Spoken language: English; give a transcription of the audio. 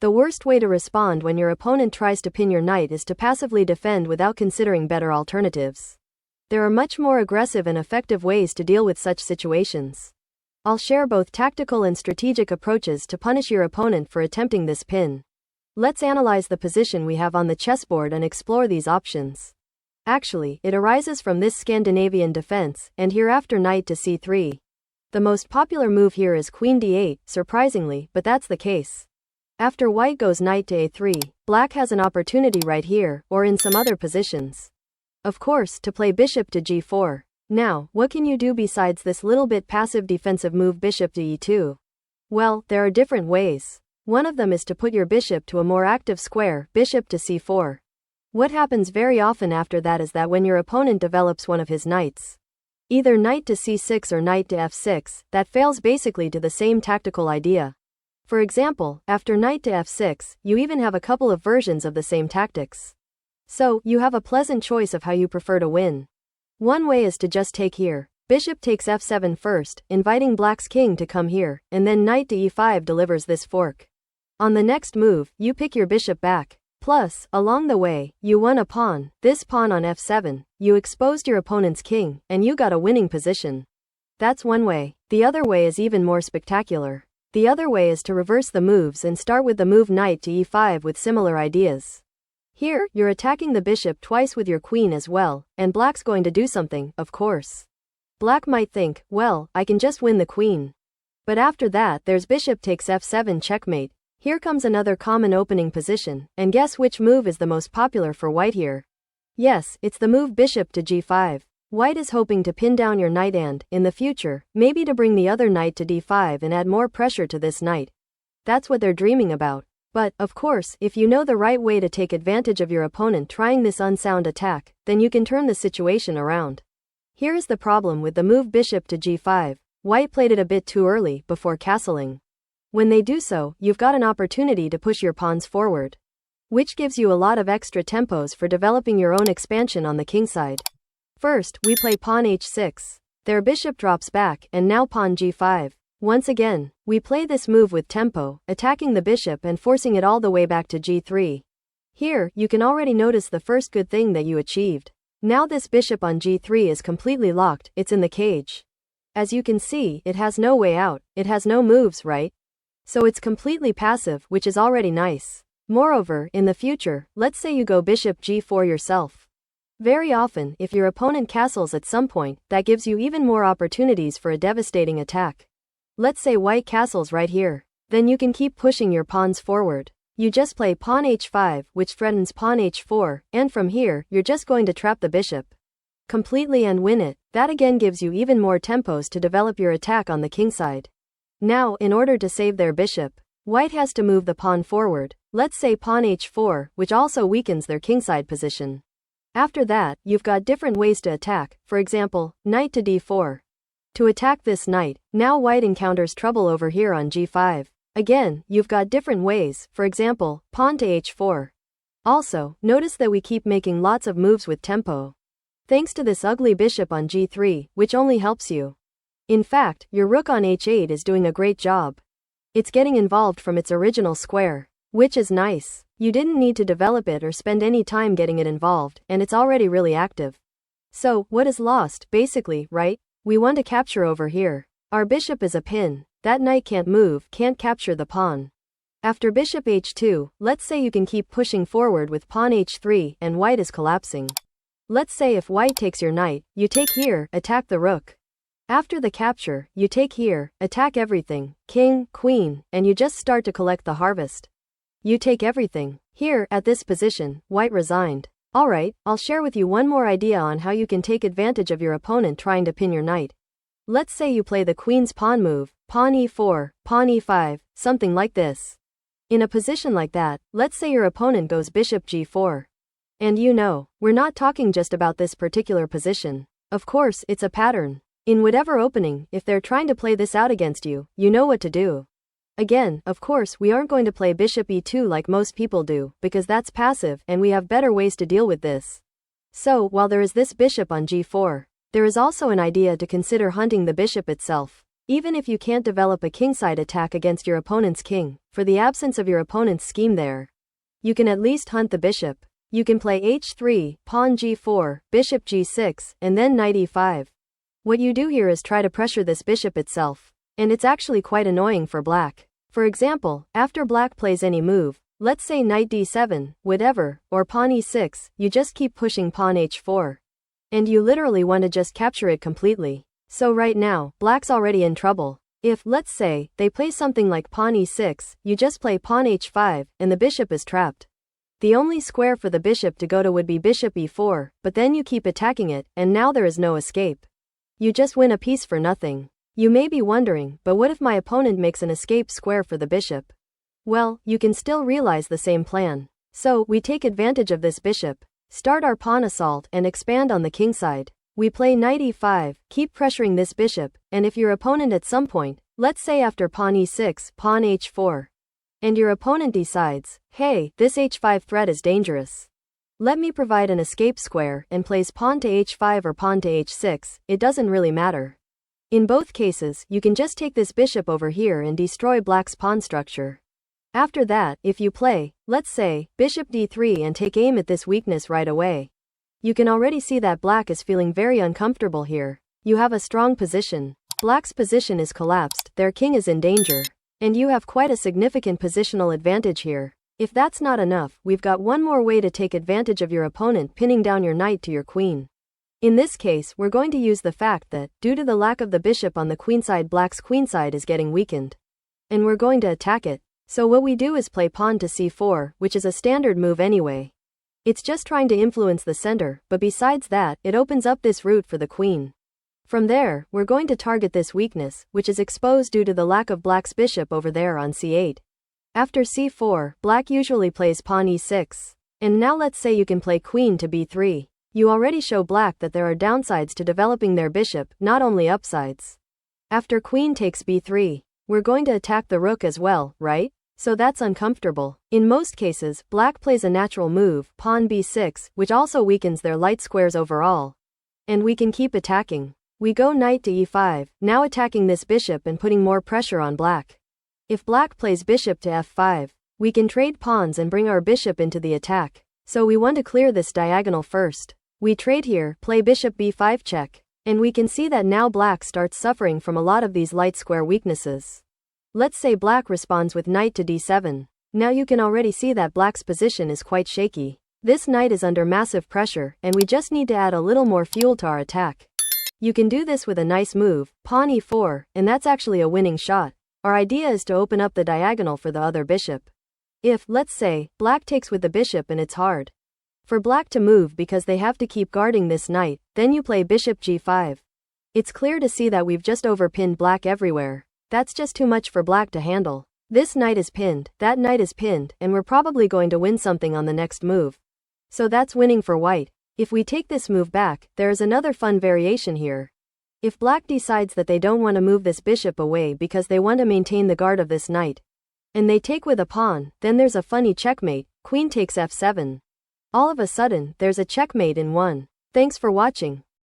The worst way to respond when your opponent tries to pin your knight is to passively defend without considering better alternatives. There are much more aggressive and effective ways to deal with such situations. I'll share both tactical and strategic approaches to punish your opponent for attempting this pin. Let's analyze the position we have on the chessboard and explore these options. Actually, it arises from this Scandinavian defense, and hereafter knight to c3. The most popular move here is queen d8, surprisingly, but that's the case. After white goes knight to a3, black has an opportunity right here, or in some other positions. Of course, to play bishop to g4. Now, what can you do besides this little bit passive defensive move bishop to e2? Well, there are different ways. One of them is to put your bishop to a more active square, bishop to c4. What happens very often after that is that when your opponent develops one of his knights, either knight to c6 or knight to f6, that fails basically to the same tactical idea. For example, after knight to f6, you even have a couple of versions of the same tactics. So, you have a pleasant choice of how you prefer to win. One way is to just take here. Bishop takes f7 first, inviting black's king to come here, and then knight to e5 delivers this fork. On the next move, you pick your bishop back. Plus, along the way, you won a pawn, this pawn on f7, you exposed your opponent's king, and you got a winning position. That's one way. The other way is even more spectacular. The other way is to reverse the moves and start with the move knight to e5 with similar ideas. Here, you're attacking the bishop twice with your queen as well, and black's going to do something, of course. Black might think, well, I can just win the queen. But after that, there's bishop takes f7 checkmate. Here comes another common opening position, and guess which move is the most popular for white here? Yes, it's the move bishop to g5. White is hoping to pin down your knight and, in the future, maybe to bring the other knight to d5 and add more pressure to this knight. That's what they're dreaming about. But, of course, if you know the right way to take advantage of your opponent trying this unsound attack, then you can turn the situation around. Here is the problem with the move bishop to g5. White played it a bit too early, before castling. When they do so, you've got an opportunity to push your pawns forward, which gives you a lot of extra tempos for developing your own expansion on the kingside. First, we play pawn h6. Their bishop drops back, and now pawn g5. Once again, we play this move with tempo, attacking the bishop and forcing it all the way back to g3. Here, you can already notice the first good thing that you achieved. Now this bishop on g3 is completely locked, it's in the cage. As you can see, it has no way out, it has no moves, right? So it's completely passive, which is already nice. Moreover, in the future, let's say you go bishop g4 yourself. Very often, if your opponent castles at some point, that gives you even more opportunities for a devastating attack. Let's say white castles right here. Then you can keep pushing your pawns forward. You just play pawn h5, which threatens pawn h4, and from here, you're just going to trap the bishop completely and win it. That again gives you even more tempos to develop your attack on the kingside. Now, in order to save their bishop, white has to move the pawn forward. Let's say pawn h4, which also weakens their kingside position. After that, you've got different ways to attack, for example, knight to d4. To attack this knight, now white encounters trouble over here on g5. Again, you've got different ways, for example, pawn to h4. Also, notice that we keep making lots of moves with tempo. Thanks to this ugly bishop on g3, which only helps you. In fact, your rook on h8 is doing a great job. It's getting involved from its original square, which is nice. You didn't need to develop it or spend any time getting it involved, and it's already really active. So, what is lost, basically, right? We want to capture over here. Our bishop is a pin. That knight can't move, can't capture the pawn. After bishop h2, let's say you can keep pushing forward with pawn h3 and white is collapsing. Let's say if white takes your knight, you take here, attack the rook. After the capture, you take here, attack everything, king, queen, and you just start to collect the harvest. You take everything. Here, at this position, white resigned. Alright, I'll share with you one more idea on how you can take advantage of your opponent trying to pin your knight. Let's say you play the queen's pawn move, pawn e4, pawn e5, something like this. In a position like that, let's say your opponent goes bishop g4. And you know, we're not talking just about this particular position. Of course, it's a pattern. In whatever opening, if they're trying to play this out against you, you know what to do. Again, of course, we aren't going to play bishop e2 like most people do, because that's passive, and we have better ways to deal with this. So, while there is this bishop on g4, there is also an idea to consider hunting the bishop itself. Even if you can't develop a kingside attack against your opponent's king, for the absence of your opponent's scheme there, you can at least hunt the bishop. You can play h3, pawn g4, bishop g6, and then knight e5. What you do here is try to pressure this bishop itself. And it's actually quite annoying for black. For example, after black plays any move, let's say knight d7, whatever, or pawn e6, you just keep pushing pawn h4. And you literally want to just capture it completely. So right now, black's already in trouble. If, let's say, they play something like pawn e6, you just play pawn h5, and the bishop is trapped. The only square for the bishop to go to would be bishop e4, but then you keep attacking it, and now there is no escape. You just win a piece for nothing. You may be wondering, but what if my opponent makes an escape square for the bishop? Well, you can still realize the same plan. So, we take advantage of this bishop, start our pawn assault, and expand on the kingside. We play knight e5, keep pressuring this bishop, and if your opponent at some point, let's say after pawn e6, pawn h4, and your opponent decides, hey, this h5 threat is dangerous, let me provide an escape square, and plays pawn to h5 or pawn to h6, it doesn't really matter. In both cases, you can just take this bishop over here and destroy black's pawn structure. After that, if you play, let's say, bishop d3 and take aim at this weakness right away, you can already see that black is feeling very uncomfortable here. You have a strong position. Black's position is collapsed, their king is in danger. And you have quite a significant positional advantage here. If that's not enough, we've got one more way to take advantage of your opponent pinning down your knight to your queen. In this case, we're going to use the fact that, due to the lack of the bishop on the queenside, black's queenside is getting weakened. And we're going to attack it. So what we do is play pawn to c4, which is a standard move anyway. It's just trying to influence the center, but besides that, it opens up this route for the queen. From there, we're going to target this weakness, which is exposed due to the lack of black's bishop over there on c8. After c4, black usually plays pawn e6. And now let's say you can play queen to b3. You already show black that there are downsides to developing their bishop, not only upsides. After queen takes b3, we're going to attack the rook as well, right? So that's uncomfortable. In most cases, black plays a natural move, pawn b6, which also weakens their light squares overall. And we can keep attacking. We go knight to e5, now attacking this bishop and putting more pressure on black. If black plays bishop to f5, we can trade pawns and bring our bishop into the attack. So we want to clear this diagonal first. We trade here, play bishop b5 check. And we can see that now black starts suffering from a lot of these light square weaknesses. Let's say black responds with knight to d7. Now you can already see that black's position is quite shaky. This knight is under massive pressure, and we just need to add a little more fuel to our attack. You can do this with a nice move, pawn e4, and that's actually a winning shot. Our idea is to open up the diagonal for the other bishop. If, let's say, black takes with the bishop and it's hard for black to move because they have to keep guarding this knight, then you play bishop g5. It's clear to see that we've just overpinned black everywhere. That's just too much for black to handle. This knight is pinned, that knight is pinned, and we're probably going to win something on the next move. So that's winning for white. If we take this move back, there is another fun variation here. If black decides that they don't want to move this bishop away because they want to maintain the guard of this knight, and they take with a pawn, then there's a funny checkmate, queen takes f7. All of a sudden, there's a checkmate in one. Thanks for watching.